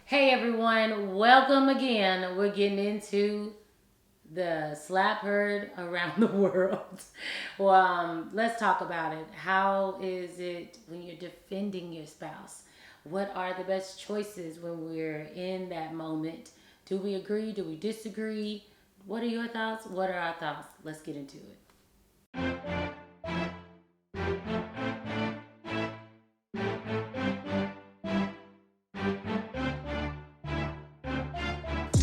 Hey everyone, welcome again. We're getting into the slap heard around the world. Let's talk about it. How is it when you're defending your spouse? What are the best choices when we're in that moment? Do we agree? Do we disagree? What are your thoughts? What are our thoughts? Let's get into it.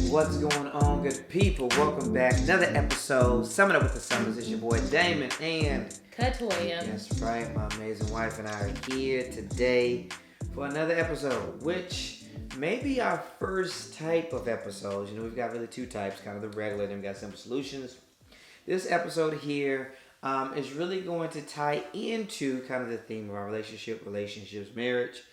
What's going on, good people? Welcome back. Another episode. Summing up with the Summers. It's your boy Damon and Katoya. that's right, my amazing wife and I are here today for another episode, which may be our first type of episodes. You know, we've got really two types, kind of the regular, then we've got Simple Solutions. This episode here is really going to tie into kind of the theme of our relationships, marriage,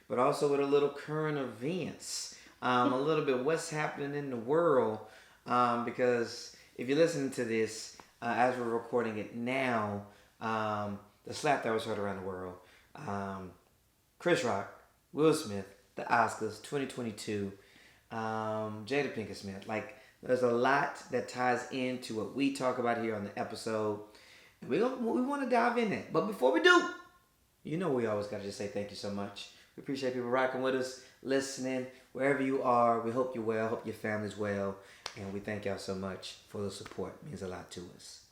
but also with a little current events. A little bit what's happening in the world, because if you're listening to this as we're recording it now, the slap that was heard around the world, Chris Rock, Will Smith, the Oscars 2022, Jada pinkett-smith. Like, there's a lot that ties into what we talk about here on the episode, and we want to dive in it. But before we do, you know we always got to just say thank you so much. We appreciate people rocking with us, listening, wherever you are. We hope you're well, hope your family's well, and we thank y'all so much for the support. It means a lot to us.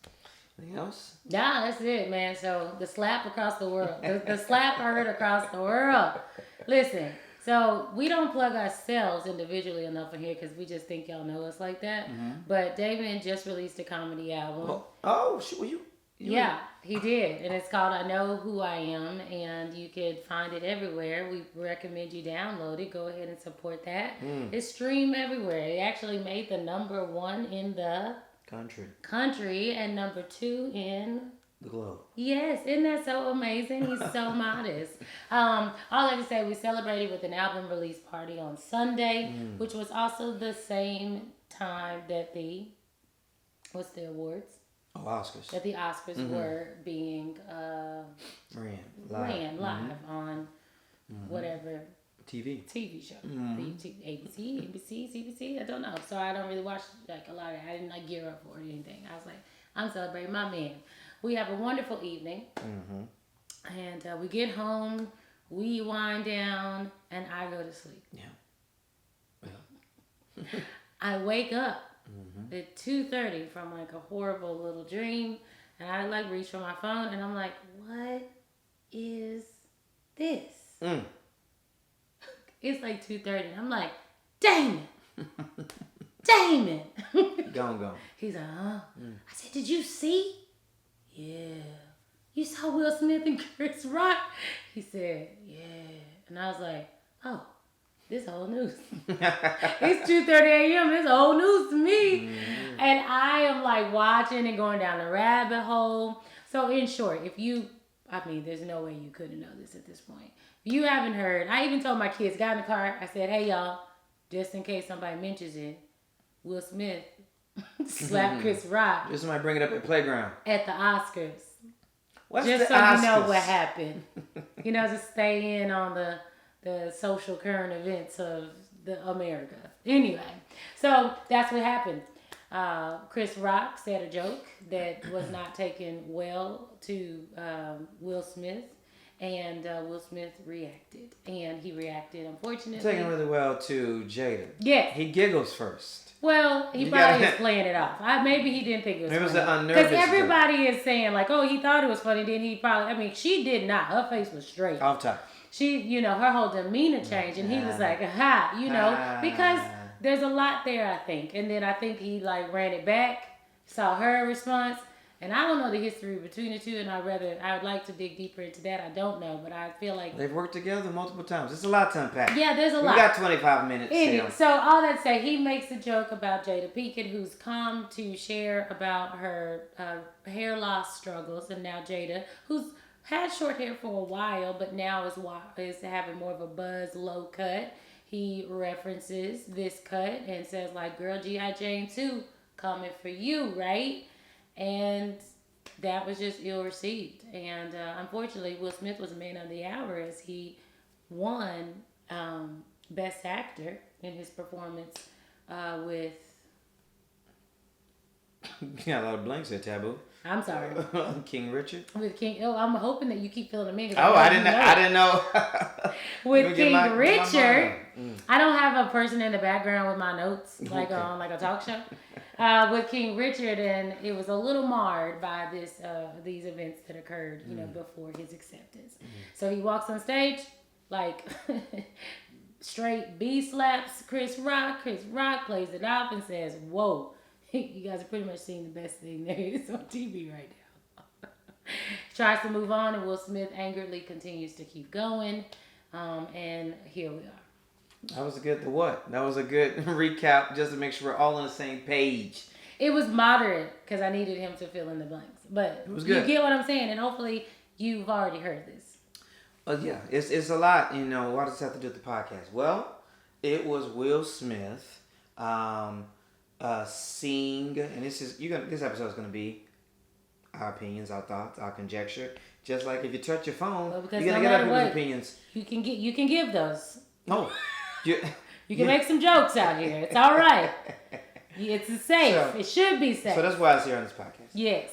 Anything else? Yeah, that's it, man. So the slap across the world. The slap heard across the world. Listen, so we don't plug ourselves individually enough in here because we just think y'all know us like that. Mm-hmm. But David just released a comedy album. Well, you yeah, he did. And it's called I Know Who I Am. And you could find it everywhere. We recommend you download it. Go ahead and support that. It's streamed everywhere. It actually made the number one in the country and number two in the globe. Yes, isn't that so amazing? He's so modest. All I have to say, we celebrated with an album release party on Sunday, which was also the same time that the awards? Oscars. That the Oscars were being ran live on whatever TV show. ABC, CBC, I don't know. So I don't really watch like a lot of it. I didn't gear up for it or anything. I was like, I'm celebrating my man. We have a wonderful evening. And we get home, we wind down, and I go to sleep. Yeah. I wake up at 2:30 from like a horrible little dream, and I like reach for my phone, and I'm like, what is this? It's like 2:30, and I'm like, Damon! Go. He's like, huh? I said, did you see? Yeah. You saw Will Smith and Chris Rock? He said, yeah. And I was like, oh, this old news. It's 2:30 a.m. It's old news to me. And I am like watching and going down the rabbit hole. So in short, there's no way you couldn't know this at this point. If you haven't heard, I even told my kids, got in the car, I said, hey y'all, just in case somebody mentions it, Will Smith slapped Chris Rock. Just somebody bring it up at playground. At the Oscars. What's just the so Oscars? You know what happened. Just stay in on the social current events of the America. Anyway, so that's what happened. Chris Rock said a joke that was not taken well to Will Smith, and Will Smith reacted. And he reacted, unfortunately. Taken really well to Jada. Yeah. He giggles first. Well, he probably is playing it off. Maybe he didn't think it was funny. It was an unnervous because everybody is saying, like, oh, he thought it was funny. Then he probably, she did not. Her face was straight. Off top. She, her whole demeanor changed. And he was like, aha, because there's a lot there, I think. And then I think he, like, ran it back, saw her response. And I don't know the history between the two, and I would like to dig deeper into that. I don't know, but I feel like they've worked together multiple times. It's a lot to unpack. Yeah, there's a lot. We got 25 minutes. So all that say, he makes a joke about Jada Pinkett, who's come to share about her hair loss struggles, and now Jada, who's had short hair for a while, but now is having more of a buzz, low cut. He references this cut and says, like, girl, G.I. Jane 2 coming for you, right? And that was just ill received. And unfortunately, Will Smith was man of the hour as he won Best Actor in his performance with. You got a lot of blanks there, Taboo. I'm sorry. King Richard. With King. Oh, I'm hoping that you keep filling them in. Oh, I didn't know. With King Richard, I don't have a person in the background with my notes like on like a talk show. With King Richard, and it was a little marred by these events that occurred, before his acceptance. So he walks on stage like straight B slaps Chris Rock. Chris Rock plays it off and says, "Whoa, you guys are pretty much seeing the best thing there is on TV right now." Tries to move on, and Will Smith angrily continues to keep going, and here we are. That was a good recap just to make sure we're all on the same page. It was moderate because I needed him to fill in the blanks, but it was good. You get what I'm saying, and hopefully you've already heard this. Yeah, it's a lot. What does this have to do with the podcast? Well, it was Will Smith sing, and this episode is gonna be our opinions, our thoughts, our conjecture. Just like if you touch your phone, you're gonna get other people's opinions. You can give those. No. You can make some jokes out here. It's all right. It's safe. So, it should be safe. So that's why I was here on this podcast. Yes.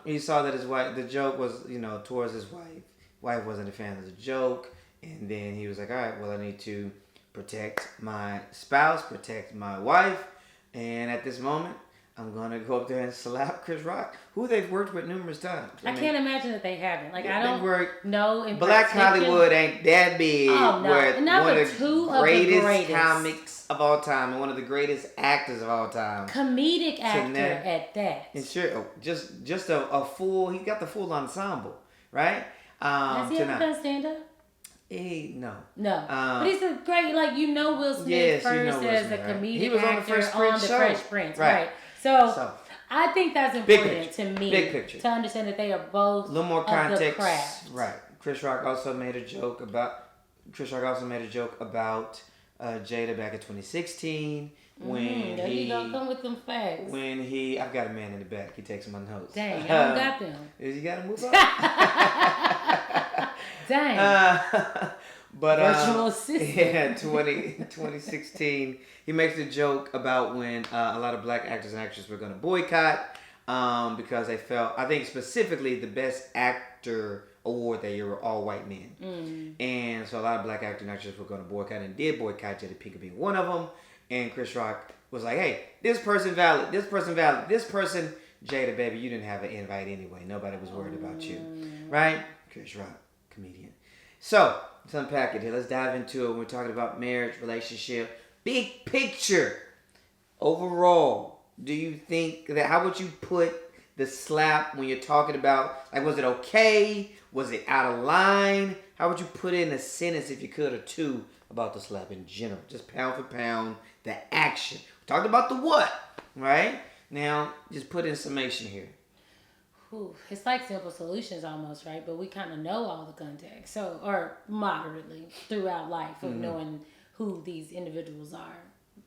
He saw that his wife, the joke was, towards his wife. Wife wasn't a fan of the joke. And then he was like, all right, well, I need to protect my spouse, protect my wife. And at this moment, I'm going to go up there and slap Chris Rock, who they've worked with numerous times. I can't imagine that they haven't. Like, I don't know. Black Hollywood ain't that big. Oh, no. Where one of the greatest comics of all time and one of the greatest actors of all time. Comedic actor at that. And sure, just a full, he got the full ensemble, right? Has he ever done stand-up? No. But he's a great, Will Smith first as a comedic he was actor on the Fresh Prince. Right. So, I think that's important to me. Big picture. To understand that they are both a little more context. Of the craft. Right. Chris Rock also made a joke about Jada back in 2016 when there you go, come with them facts. I've got a man in the back. He takes my notes. Dang, I don't got them. You got to move on. Dang. But virtual assistant. 2016, he makes a joke about when a lot of black actors and actresses were going to boycott because they felt, I think specifically the best actor award that year were all white men. And so a lot of black actors and actresses were going to boycott and did boycott, Jada Pinkett being one of them. And Chris Rock was like, hey, this person valid, this person, Jada, baby, you didn't have an invite anyway. Nobody was worried about you. Right? Chris Rock, comedian. So, let's unpack it here. Let's dive into it. We're talking about marriage, relationship, big picture. Overall, do you think that, how would you put the slap when you're talking about, was it okay? Was it out of line? How would you put it in a sentence, if you could, or two, about the slap in general? Just pound for pound, the action. We talked about the what, right? Now, just put in summation here. It's like Simple Solutions almost, right? But we kind of know all the context, or moderately throughout life of knowing who these individuals are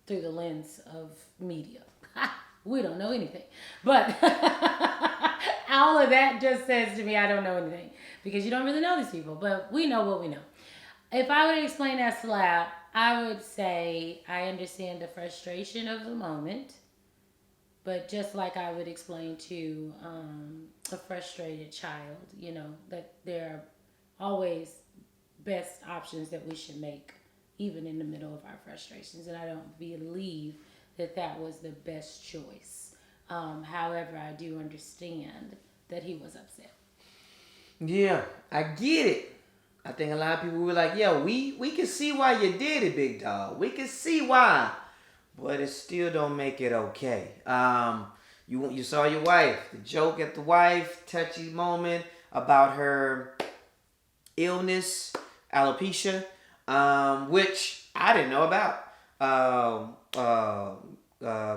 through the lens of media. We don't know anything, but all of that just says to me, I don't know anything, because you don't really know these people, but we know what we know. If I would explain that slap, I would say I understand the frustration of the moment. But just like I would explain to a frustrated child, that there are always best options that we should make, even in the middle of our frustrations. And I don't believe that was the best choice. However, I do understand that he was upset. Yeah, I get it. I think a lot of people were like, yeah, we can see why you did it, big dog. We can see why. But it still don't make it okay. You saw your wife. The joke at the wife, touchy moment about her illness, alopecia, which I didn't know about.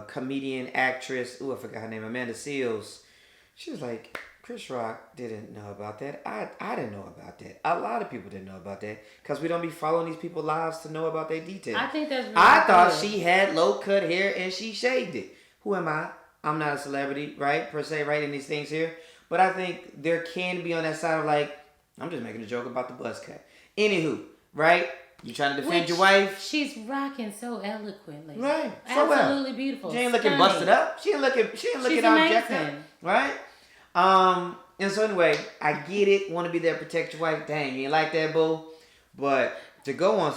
Comedian, actress, I forgot her name, Amanda Seales. She was like, Chris Rock didn't know about that. I didn't know about that. A lot of people didn't know about that because we don't be following these people's lives to know about their details. I think that's really I thought she had low cut hair and she shaved it. Who am I? I'm not a celebrity, right? Per se, right, in these things here. But I think there can be on that side of I'm just making a joke about the buzz cut. Anywho, right? You trying to defend your wife? She's rocking so eloquently. Right. So absolutely beautiful. She ain't looking busted up. She ain't looking all jacked up. Right? And so anyway, I get it. Want to be there to protect your wife. Dang, you ain't like that, boo. But to go on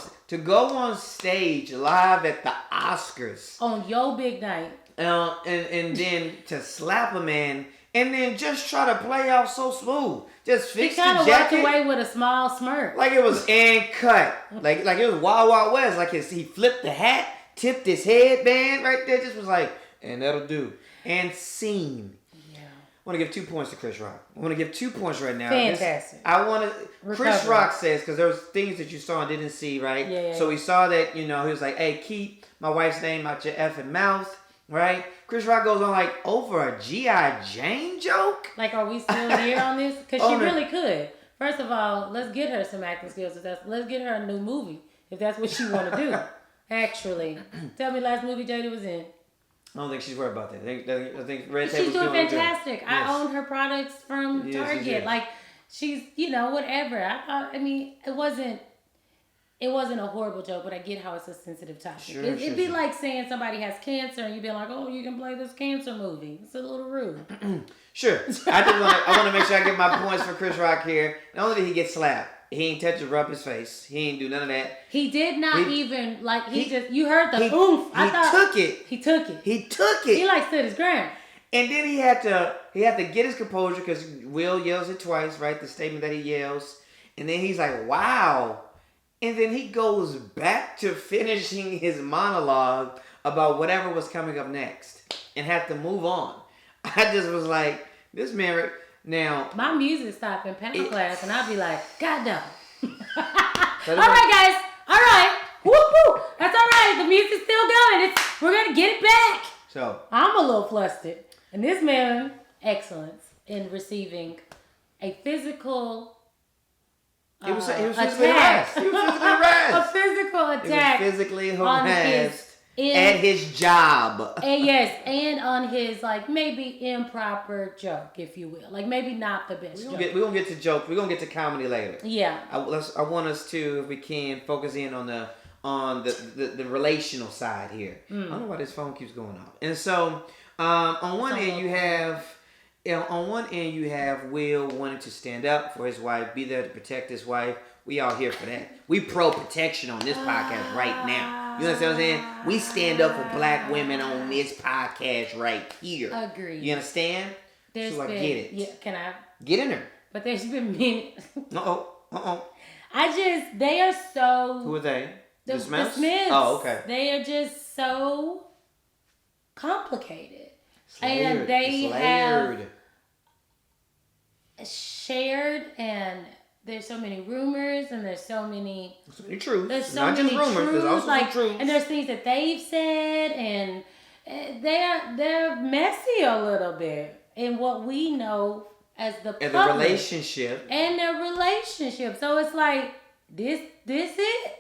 stage live at the Oscars on your big night, and then to slap a man and then just try to play out so smooth, just fix the jacket. He kind of walked away with a small smirk, like it was and cut, like it was Wild Wild West. Like he flipped the hat, tipped his headband right there, just was like, and that'll do, and scene. I want to give 2 points to Chris Rock. I want to give 2 points right now. Fantastic. Chris Rock says, because there was things that you saw and didn't see, right? Yeah. So we saw that, he was like, hey, keep my wife's name out your effing mouth, right? Chris Rock goes on like over a G.I. Jane joke. Like, are we still here on this? Because she really could. First of all, let's get her some acting skills. Let's get her a new movie, if that's what she want to do. Actually. Tell me last movie Jada was in. I don't think she's worried about that. I think Red Table's she's doing fantastic. Yes. I own her products from Target. Like she's, whatever. It wasn't a horrible joke, but I get how it's a sensitive topic. It'd be like saying somebody has cancer and you'd be like, oh, you can play this cancer movie. It's a little rude. Sure. I want to make sure I get my points for Chris Rock here. Not only did he get slapped, he ain't touch or rub his face. He ain't do none of that. He did not even, you heard the oomph. He took it. He took it. He took it. He stood his ground. And then he had to get his composure because Will yells it twice, right? The statement that he yells. And then he's like, wow. And then he goes back to finishing his monologue about whatever was coming up next and had to move on. I just was like, this man... Now, my music stopped in piano class, and I'd be like, God damn. All right, guys. All right. Woo-hoo. That's all right. The music's still going. We're going to get it back. So I'm a little flustered. And this man, excellence in receiving a physical He was physically harassed. A physical attack. He was physically harassed. At his job. And on his, maybe improper joke, if you will. Maybe not the best joke. We're going to get to joke. We're going to get to comedy later. Yeah. I want us to, if we can, focus in on the relational side here. I don't know why this phone keeps going off. And so, on one end you have Will wanting to stand up for his wife, be there to protect his wife. We all here for that. We pro protection on this podcast right now. You understand what I'm saying? We stand up for black women on this podcast right here. Agreed. You understand? I get it. Yeah, can I? Get in there. But there's been many. Uh-oh. They are so. Who are they? The Smiths? The Smiths. Oh, okay. They are just so complicated. Slayered. And they have shared, and there's so many rumors, and there's so many truths. There's so not many just rumors. truths, There's also some truths. And there's things that they've said, and they're messy a little bit in what we know as the public. And the relationship. And their relationship. So it's like this it.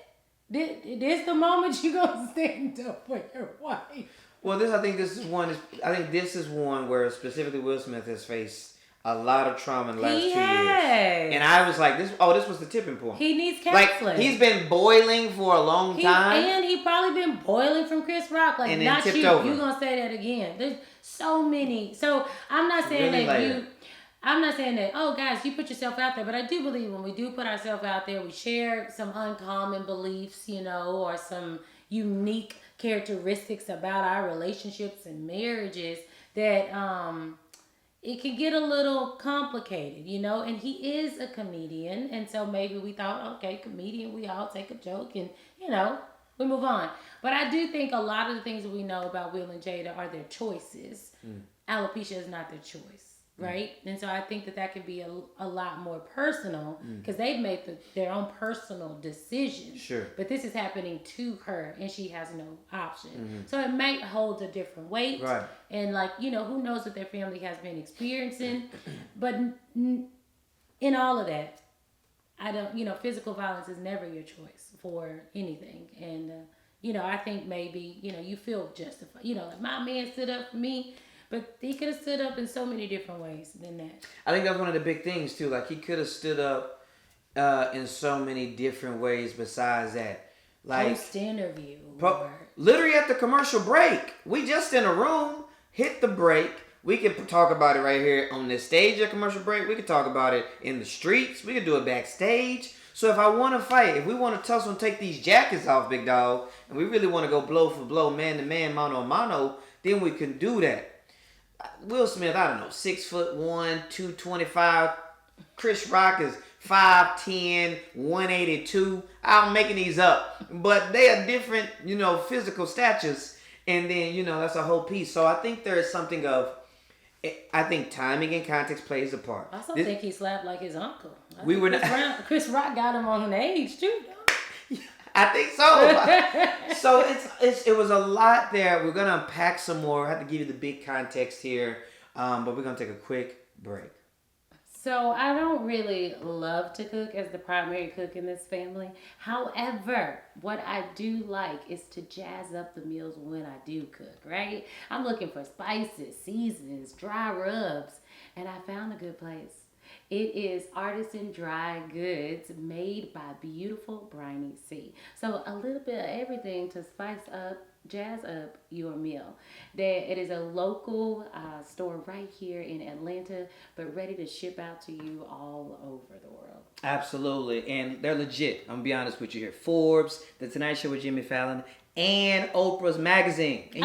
This the moment you gonna stand up for your wife. Well, I think this is one where specifically Will Smith has faced a lot of trauma in the last 2 years. And I was like, this was the tipping point. He needs counseling. He's been boiling for a long time. And he probably been boiling from Chris Rock. And not tipped you. over. You gonna say that again. There's so many. So I'm not saying I'm not saying that, oh guys, you put yourself out there, but I do believe when we do put ourselves out there, we share some uncommon beliefs, or some unique characteristics about our relationships and marriages that it can get a little complicated, and he is a comedian, and so maybe we thought, okay, comedian, we all take a joke and, we move on. But I do think a lot of the things that we know about Will and Jada are their choices. Alopecia is not their choice, right? And so I think that could be a lot more personal because they've made their own personal decisions. Sure. But this is happening to her and she has no option. So it might hold a different weight. Right. And who knows what their family has been experiencing. But in all of that, I don't, physical violence is never your choice for anything. And, I think maybe, you feel justified. My man stood up for me. But he could have stood up in so many different ways than that. I think that's one of the big things too. He could have stood up in so many different ways besides that. Like post interview. Literally at the commercial break. We just in a room, hit the break. We can talk about it right here on this stage at commercial break. We can talk about it in the streets. We can do it backstage. So if I want to fight, if we want to tussle and take these jackets off, big dog, and we really want to go blow for blow, man to man, mano a mano, then we can do that. Will Smith, I don't know, 6'1", 225. Chris Rock is 5'10", 182. I'm making these up, but they are different, physical statures, and then that's a whole piece. So I think there is something of, I think timing and context plays a part. I also think he slapped like his uncle. Chris Rock got him on age too. I think so. So it was a lot there. We're gonna unpack some more. I have to give you the big context here, but we're gonna take a quick break. So I don't really love to cook as the primary cook in this family. However, what I do like is to jazz up the meals when I do cook, right? I'm looking for spices, seasonings, dry rubs, and I found a good place. It is Artisan Dry Goods made by beautiful Briny C. So a little bit of everything to spice up, jazz up your meal. It is a local store right here in Atlanta, but ready to ship out to you all over the world. Absolutely, and they're legit. I'm gonna be honest with you here. Forbes, The Tonight Show with Jimmy Fallon, and Oprah's magazine. And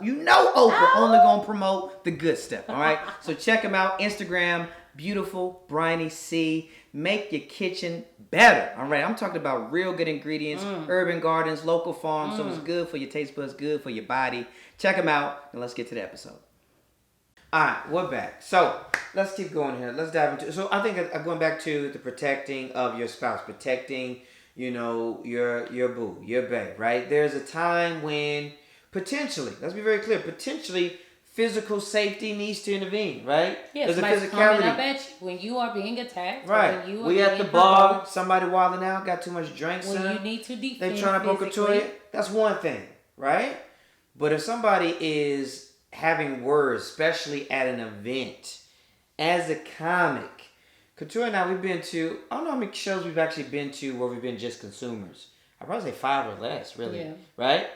you know Oprah only gonna promote the good stuff. All right, so check them out. Instagram. Beautiful Briny C. Make your kitchen better. All right, I'm talking about real good ingredients, urban gardens, local farms. So it's good for your taste buds, good for your body. Check them out, and let's get to the episode. All right, we're back. So let's keep going here. Let's dive into. So I think I'm going back to the protecting of your spouse, protecting, your boo, your babe. Right? There's a time when potentially, let's be very clear, potentially. Physical safety needs to intervene, right? Yes, there's a physicality coming up at you when you are being attacked. Right. When you we at the bar, somebody wilding out, got too much drinks. When you need to defend. They trying to poke a toilet. That's one thing, right? But if somebody is having words, especially at an event, as a comic, Couture and I, we've been to, I don't know how many shows we've actually been to where we've been just consumers. I'd probably say 5 or less, really. Yeah. Right?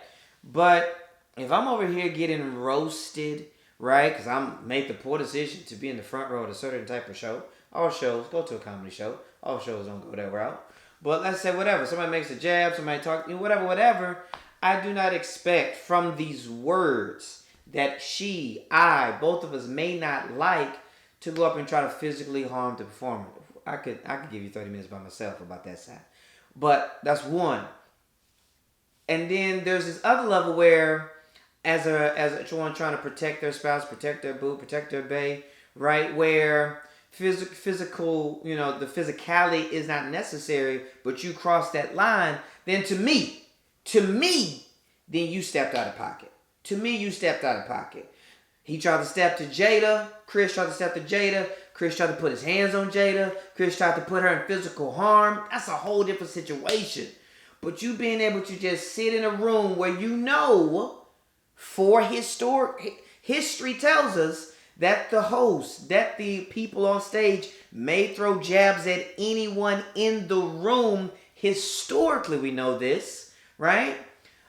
But if I'm over here getting roasted, right, because I'm made the poor decision to be in the front row at a certain type of show. All shows, go to a comedy show. All shows don't go that route. But let's say whatever. Somebody makes a jab, somebody talk, whatever. I do not expect from these words that I, both of us may not like to go up and try to physically harm the performer. I could give you 30 minutes by myself about that side. But that's one. And then there's this other level where as one trying to protect their spouse, protect their boo, protect their bae, right? Where physical, the physicality is not necessary, but you cross that line, then to me, then you stepped out of pocket. To me, you stepped out of pocket. He tried to step to Jada. Chris tried to step to Jada. Chris tried to put his hands on Jada. Chris tried to put her in physical harm. That's a whole different situation. But you being able to just sit in a room where for history tells us that the host, that the people on stage may throw jabs at anyone in the room. Historically, we know this, right?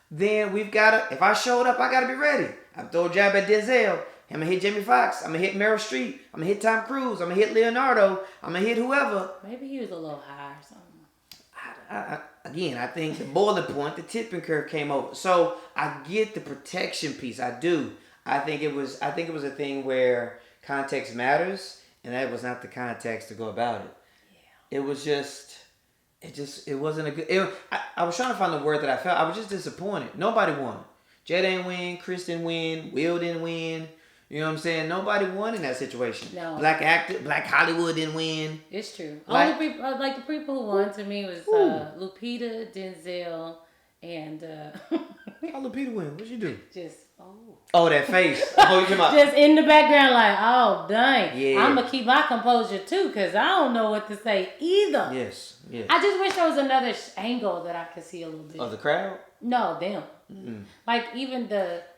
Then we've got to, if I showed up, I got to be ready. I'm throw a jab at Denzel. I'm going to hit Jamie Foxx. I'm going to hit Meryl Streep. I'm going to hit Tom Cruise. I'm going to hit Leonardo. I'm going to hit whoever. Maybe he was a little high or something. Again, I think the boiling point, the tipping curve came over. So I get the protection piece. I do. I think it was a thing where context matters, and that was not the context to go about it. Yeah. It was just, it wasn't a good. I was trying to find the word that I felt. I was just disappointed. Nobody won. Jada didn't win. Chris didn't win. Will didn't win. You know what I'm saying? Nobody won in that situation. No. Black Hollywood didn't win. It's true. Only people, like the people who won to me was Lupita, Denzel, and how Lupita win? What'd you do? Just that face. You talking about? Just in the background, like, oh dang. Yeah. I'm gonna keep my composure too, because I don't know what to say either. Yes. I just wish there was another angle that I could see a little bit. Of the crowd? No, them. Mm-hmm. Like even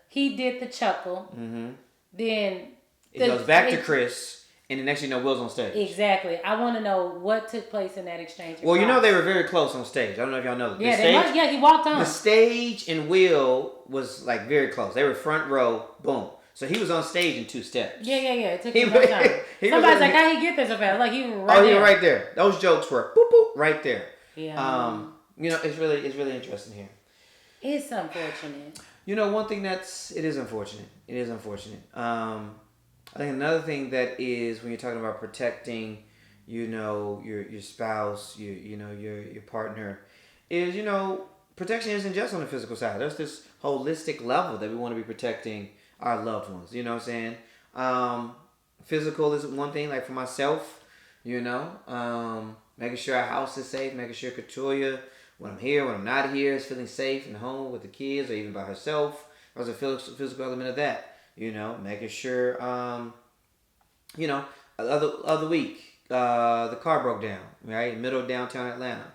he did the chuckle. Mm-hmm. Then it goes back to Chris, And the next thing you know, Will's on stage. Exactly. I want to know what took place in that exchange. Well, you know they were very close on stage. I don't know if y'all know that. Yeah, he walked on. The stage and Will was like very close. They were front row. Boom. So he was on stage in 2 steps. Yeah. It took him no time. Somebody's like, how he get there so fast? Like, he was right there. He was right there. Those jokes were boop, boop, right there. Yeah. You know, it's really interesting here. It's unfortunate. You know, one thing it is unfortunate. It is unfortunate. I think another thing that is when you're talking about protecting, you know, your spouse, your partner, is, you know, protection isn't just on the physical side. There's this holistic level that we want to be protecting our loved ones. You know what I'm saying? Physical is one thing, like for myself, you know, making sure our house is safe, making sure Katoya, when I'm here, when I'm not here, is feeling safe in the home with the kids or even by herself. There's a physical element of that. You know, making sure, you know, other week, the car broke down, right? Middle of downtown Atlanta.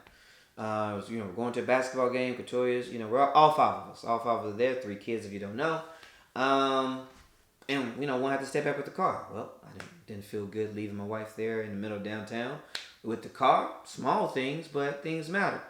You know, going to a basketball game, Katoya's, you know, we're all 5 of us. All 5 of us there, 3 kids if you don't know. And, you know, one had to step back with the car. Well, I didn't feel good leaving my wife there in the middle of downtown with the car. Small things, but things matter.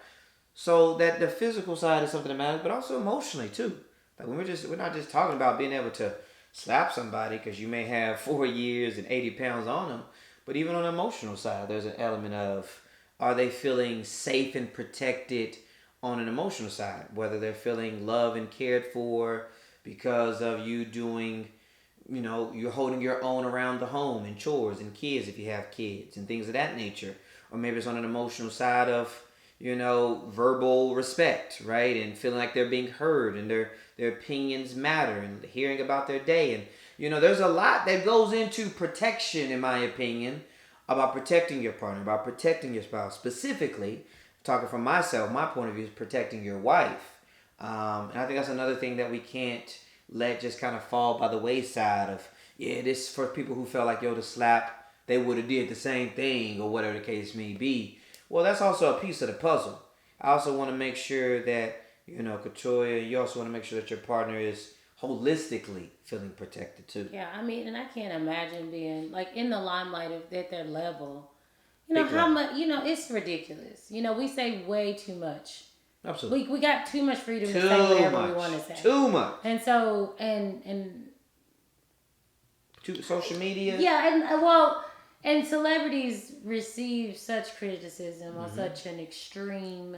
So that the physical side is something that matters, but also emotionally too. Like we're not just talking about being able to slap somebody because you may have 4 years and 80 pounds on them. But even on the emotional side, there's an element of, are they feeling safe and protected on an emotional side? Whether they're feeling loved and cared for because of you doing, you know, you're holding your own around the home and chores and kids if you have kids and things of that nature. Or maybe it's on an emotional side of, you know, verbal respect, right? And feeling like they're being heard and their opinions matter and hearing about their day. And, you know, there's a lot that goes into protection, in my opinion, about protecting your partner, about protecting your spouse. Specifically, talking from myself, my point of view is protecting your wife. And I think that's another thing that we can't let just kind of fall by the wayside of, this for people who felt like, the slap, they would have did the same thing or whatever the case may be. Well, that's also a piece of the puzzle. I also want to make sure that, you know, Katoya, you also want to make sure that your partner is holistically feeling protected too. Yeah, I mean, and I can't imagine being like in the limelight at their level. You know, how much, you know, it's ridiculous. You know, we say way too much. Absolutely. We got too much freedom to say whatever we want to say. Too much. And so, and to social media. Yeah, and celebrities receive such criticism on such an extreme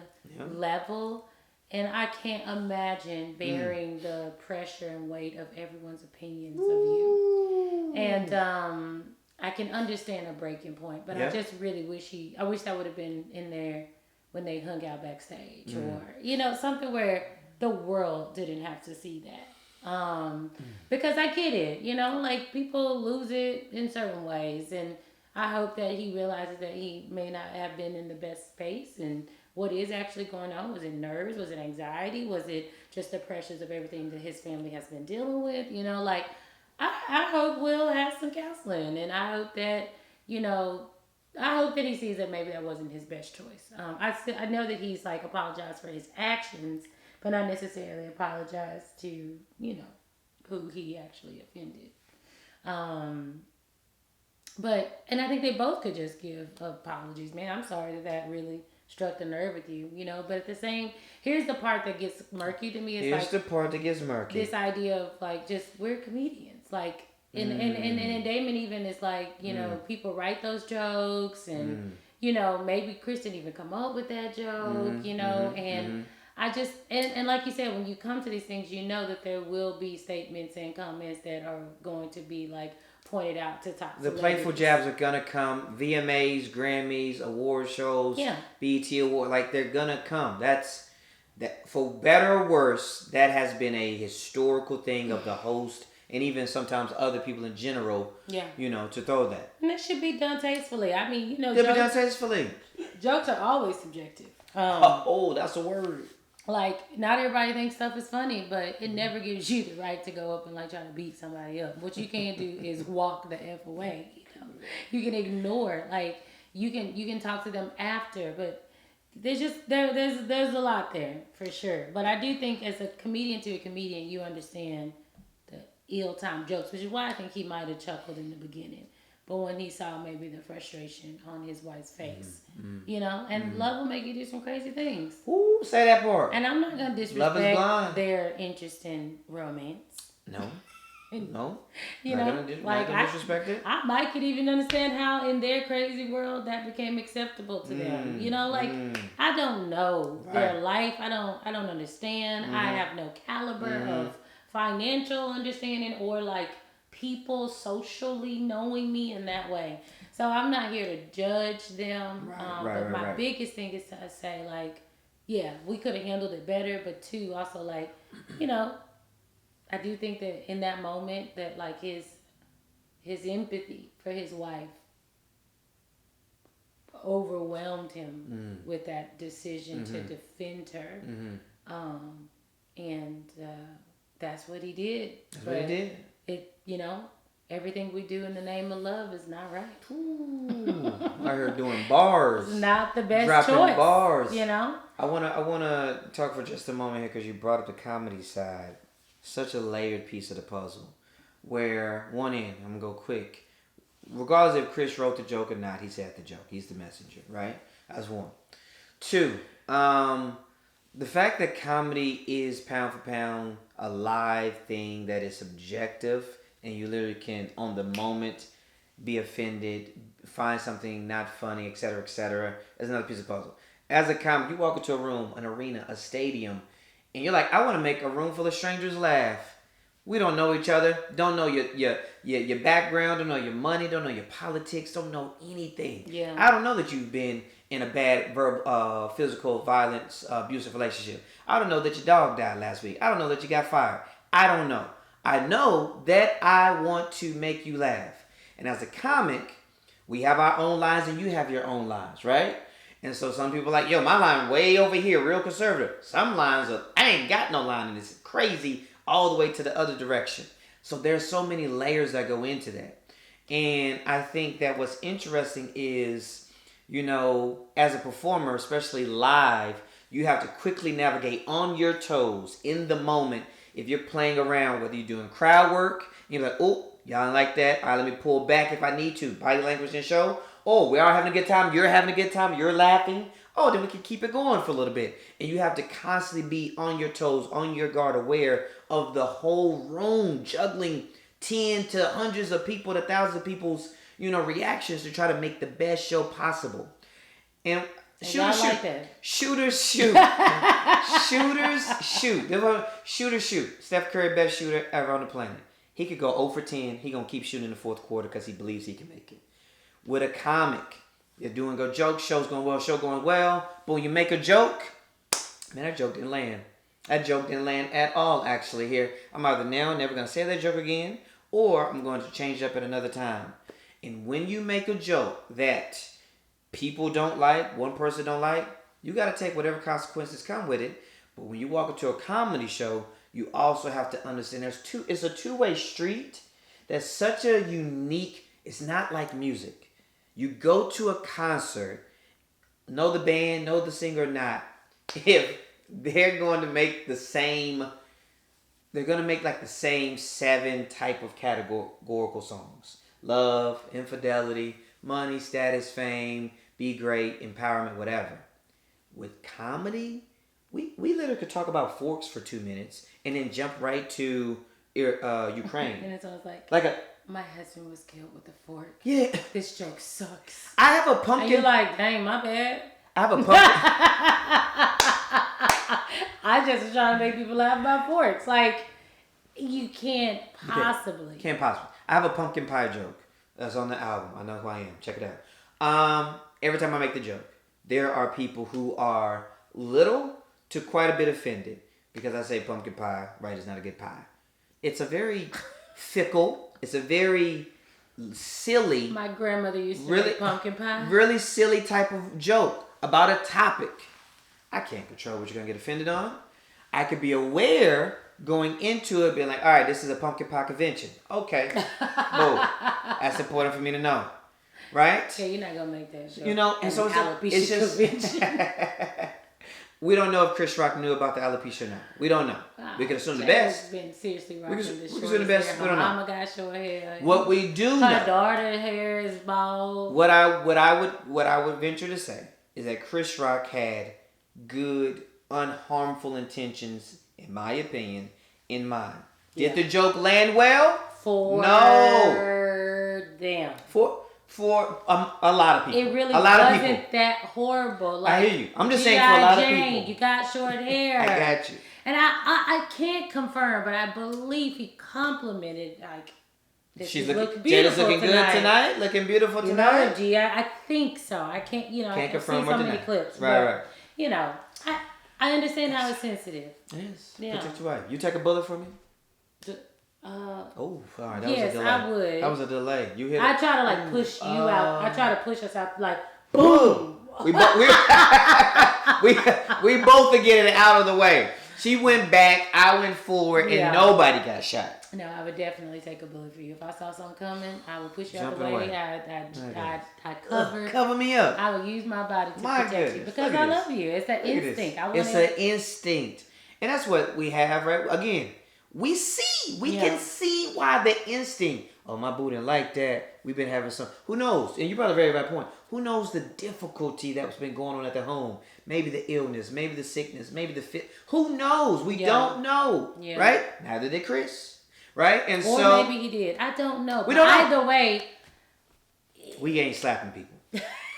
level. And I can't imagine bearing the pressure and weight of everyone's opinions of you. And I can understand a breaking point, but I just really wish I wish that would have been in there when they hung out backstage or, you know, something where the world didn't have to see that. Because I get it, you know, like people lose it in certain ways. And I hope that he realizes that he may not have been in the best space and what is actually going on. Was it nerves? Was it anxiety? Was it just the pressures of everything that his family has been dealing with? You know, like, I hope Will has some counseling, and I hope that, you know, I hope that he sees that maybe that wasn't his best choice. I know that he's, like, apologized for his actions, but not necessarily apologized to, you know, who he actually offended. And I think they both could just give apologies. Man, I'm sorry that really struck the nerve with you, you know. But at the same, here's the part that gets murky to me. Here's the part that gets murky. This idea of, like, just, we're comedians. Like, and Damon even is like, you know, people write those jokes and, you know, maybe Chris didn't even come up with that joke, you know, and I just, and like you said, when you come to these things, you know that there will be statements and comments that are going to be, like, pointed out to top The playful jabs are gonna come. VMAs, Grammys, award shows, BET Award, like, they're gonna come. That for better or worse, that has been a historical thing of the host and even sometimes other people in general. You know, to throw that. And that should be done tastefully. I mean, you know, be done tastefully. Jokes are always subjective. That's a word. Like, not everybody thinks stuff is funny, but it never gives you the right to go up and, like, try to beat somebody up. What you can do is walk the F away, you know. You can ignore, like, you can talk to them after, but there's just, there's a lot there, for sure. But I do think as a comedian to a comedian, you understand the ill-timed jokes, which is why I think he might have chuckled in the beginning. but when he saw maybe the frustration on his wife's face, you know, and love will make you do some crazy things. Ooh, say that part. And I'm not gonna disrespect their interest in romance. No. No, you know, like I might could even understand how in their crazy world that became acceptable to them. You know, like I don't know their life. I don't understand. I have no caliber of financial understanding or like people socially knowing me in that way. So I'm not here to judge them. But my biggest thing is to say like, yeah, we could have handled it better. But two, also like, you know. I do think that in that moment that like his empathy for his wife overwhelmed him with that decision to defend her. And that's what he did. That's what he did. It, you know, everything we do in the name of love is not right. Ooh, I heard doing bars. It's not the best dropping choice. Bars. You know? I wanna talk for just a moment here because you brought up the comedy side. Such a layered piece of the puzzle. Where one end, I'm gonna go quick. Regardless if Chris wrote the joke or not, he said the joke. He's the messenger, right? That's one. Two, the fact that comedy is pound for pound a live thing that is subjective and you literally can on the moment be offended, find something not funny, etc., is another piece of puzzle. As a comic, you walk into a room, an arena, a stadium, and you're like, I want to make a room full of strangers laugh. We don't know each other. Don't know your background. Don't know your money. Don't know your politics. Don't know anything. Yeah. I don't know that you've been in a bad physical violence, abusive relationship. I don't know that your dog died last week. I don't know that you got fired. I don't know. I know that I want to make you laugh. And as a comic, we have our own lines and you have your own lines, right? And so some people are like, yo, my line way over here, real conservative. Some lines are, I ain't got no line and it's crazy all the way to the other direction. So there's so many layers that go into that. And I think that what's interesting is, you know, as a performer, especially live, you have to quickly navigate on your toes in the moment. If you're playing around, whether you're doing crowd work, you're like, oh, y'all don't like that. All right, let me pull back if I need to. Body language and show. Oh, we are having a good time. You're having a good time. You're laughing. Oh, then we can keep it going for a little bit. And you have to constantly be on your toes, on your guard, aware of the whole room, juggling 10 to hundreds of people to thousands of people's, you know, reactions to try to make the best show possible. And shooters shoot. Shooters shoot. Shooters shoot. Shooters shoot. Steph Curry, best shooter ever on the planet. He could go 0 for 10. He going to keep shooting in the fourth quarter because he believes he can make it. With a comic, you're doing a joke, show's going well, show going well. But when you make a joke, man, that joke didn't land. That joke didn't land at all, actually, here. I'm either now never going to say that joke again, or I'm going to change it up at another time. And when you make a joke that people don't like, one person don't like, you got to take whatever consequences come with it. But when you walk into a comedy show, you also have to understand it's a two-way street. That's such a unique, it's not like music. You go to a concert, know the band, know the singer or not, if they're going to make the same, they're going to make like the same 7 type of categorical songs. Love, infidelity, money, status, fame, be great, empowerment, whatever. With comedy, we literally could talk about forks for 2 minutes and then jump right to Ukraine. And it's always like my husband was killed with a fork. Yeah. This joke sucks. I have a pumpkin. And you're like, dang, my bad. I have a pumpkin. I just was trying to make people laugh about forks. Like, you can't possibly. Can't possibly. I have a pumpkin pie joke that's on the album. I know who I am. Check it out. Every time I make the joke, there are people who are little to quite a bit offended because I say pumpkin pie, right, is not a good pie. It's a very fickle, it's a very silly. My grandmother used to make pumpkin pie. Really silly type of joke about a topic. I can't control what you're going to get offended on. I could be aware going into it, being like, all right, this is a pumpkin pie convention. Okay. Boom. That's important for me to know. Right? Yeah, you're not going to make that joke. You know, and so it's just... We don't know if Chris Rock knew about the alopecia or not. We don't know. We can assume the best. Been seriously rocking this short assume the best. hair. We don't know. My mama got short hair. What we do know. Her daughter's hair is bald. What I would venture to say is that Chris Rock had good, unharmful intentions, in my opinion, in mind. Did the joke land well? No. Them. For a lot of people. It really wasn't that horrible. Like, I hear you. I'm just saying for a lot of people. You got short hair. I got you. And I can't confirm, but I believe he complimented like. Jada's looking good tonight. Looking beautiful tonight. You know, I think so. I can't. Can't confirm so many clips. Right. I understand how it's sensitive. Yes. Yeah. Protect your wife. You take a bullet for me. All right. That yes, was a delay. I would. That was a delay. You hit. I try to push you out. I try to push us out like boom. We both are getting it out of the way. She went back, I went forward, and nobody got shot. No, I would definitely take a bullet for you. If I saw something coming, I would push you out the way. I'd cover me up. I would use my body to protect you because I love you. It's that instinct. It's an instinct, and that's what we have, right? Again, we can see why the instinct. Oh, my boo didn't like that. We've been having some. Who knows? And you brought a very right point. Who knows the difficulty that's been going on at the home? Maybe the illness, maybe the sickness, maybe the fit. Who knows? We don't know, right? Neither did Chris, right? And or maybe he did. I don't know. We don't know. Either way, we ain't slapping people.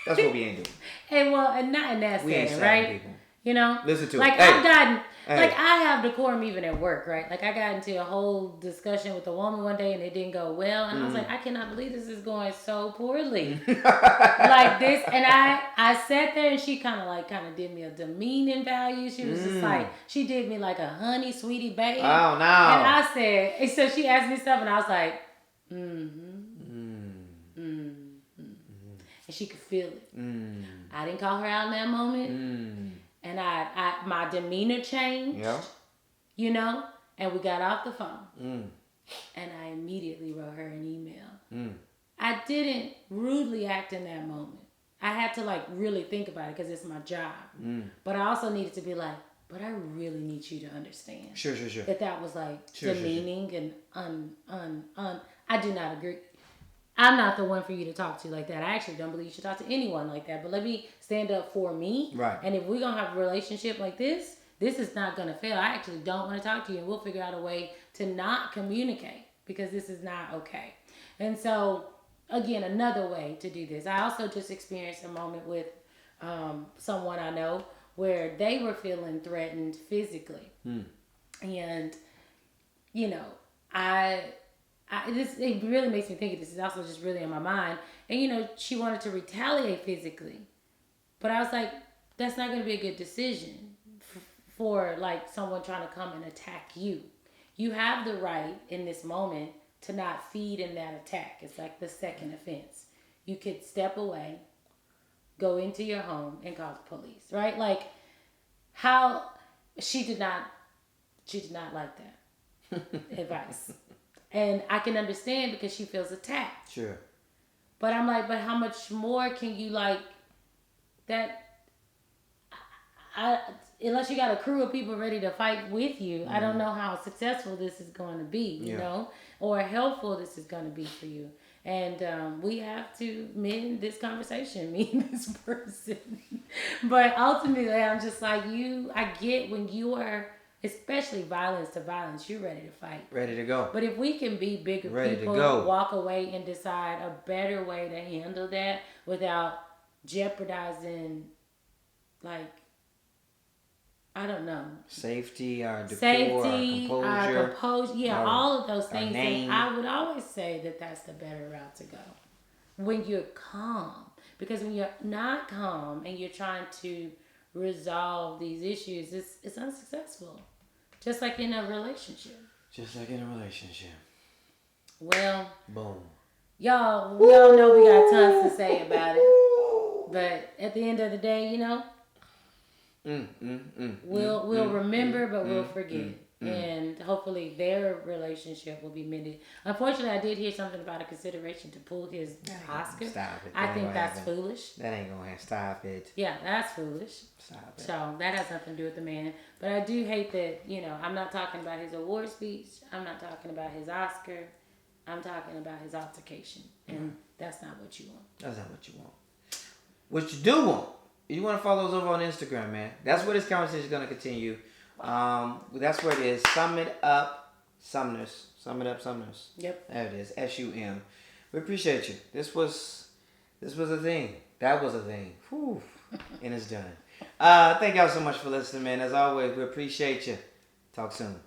That's what we ain't doing. And not in that setting, right? People. Listen to like it. I've gotten. Like, I have decorum even at work, right? Like, I got into a whole discussion with a woman one day, and it didn't go well. And I was like, I cannot believe this is going so poorly. Like this. And I sat there, and she kind of did me a demeaning value. She was just like, she did me like a honey, sweetie, babe. Oh, no. And I said, and so she asked me stuff, and I was like, And she could feel it. I didn't call her out in that moment. And my demeanor changed, and we got off the phone. And I immediately wrote her an email. I didn't rudely act in that moment. I had to really think about it because it's my job. But I also needed to be like, but I really need you to understand. Sure. That was demeaning and I do not agree. I'm not the one for you to talk to like that. I actually don't believe you should talk to anyone like that. But let me stand up for me. Right. And if we're going to have a relationship like this is not going to fail. I actually don't want to talk to you. And we'll figure out a way to not communicate because this is not okay. And so, again, another way to do this. I also just experienced a moment with someone I know where they were feeling threatened physically. And, it really makes me think of this. It's also just really in my mind. And, she wanted to retaliate physically. But I was like, that's not going to be a good decision for someone trying to come and attack you. You have the right in this moment to not feed in that attack. It's like the second offense. You could step away, go into your home, and call the police, right? How she did not like that advice. And I can understand because she feels attacked. Sure. But I'm like, but how much more can you that? Unless you got a crew of people ready to fight with you, I don't know how successful this is going to be, you know, or helpful this is going to be for you. And we have to mend this conversation, me and this person. But ultimately, I'm just like, I get when you are, especially violence to violence, you're ready to fight. Ready to go. But if we can be bigger people, walk away and decide a better way to handle that without jeopardizing, I don't know. Safety, our decor, our composure. All of those things. And I would always say that that's the better route to go. When you're calm. Because when you're not calm and you're trying to resolve these issues, it's unsuccessful. Just like in a relationship. Well. Boom. Y'all, we all know we got tons to say about it. But at the end of the day, we'll remember, but we'll forget. and hopefully their relationship will be mended. Unfortunately, I did hear something about a consideration to pull his Oscar. Stop it. I think that's foolish. That ain't gonna happen. Stop it. Yeah, that's foolish. Stop it. So that has nothing to do with the man. But I do hate that, I'm not talking about his award speech. I'm not talking about his Oscar. I'm talking about his altercation. And that's not what you want. That's not what you want. What you do want, you want to follow us over on Instagram, man. That's where this conversation is going to continue. That's where it is. Sum it up, Sumners. Sum it up, Sumners. Yep. There it is. SUM. We appreciate you. This was a thing. That was a thing. Whew. And it's done. Thank y'all so much for listening, man. As always, we appreciate you. Talk soon.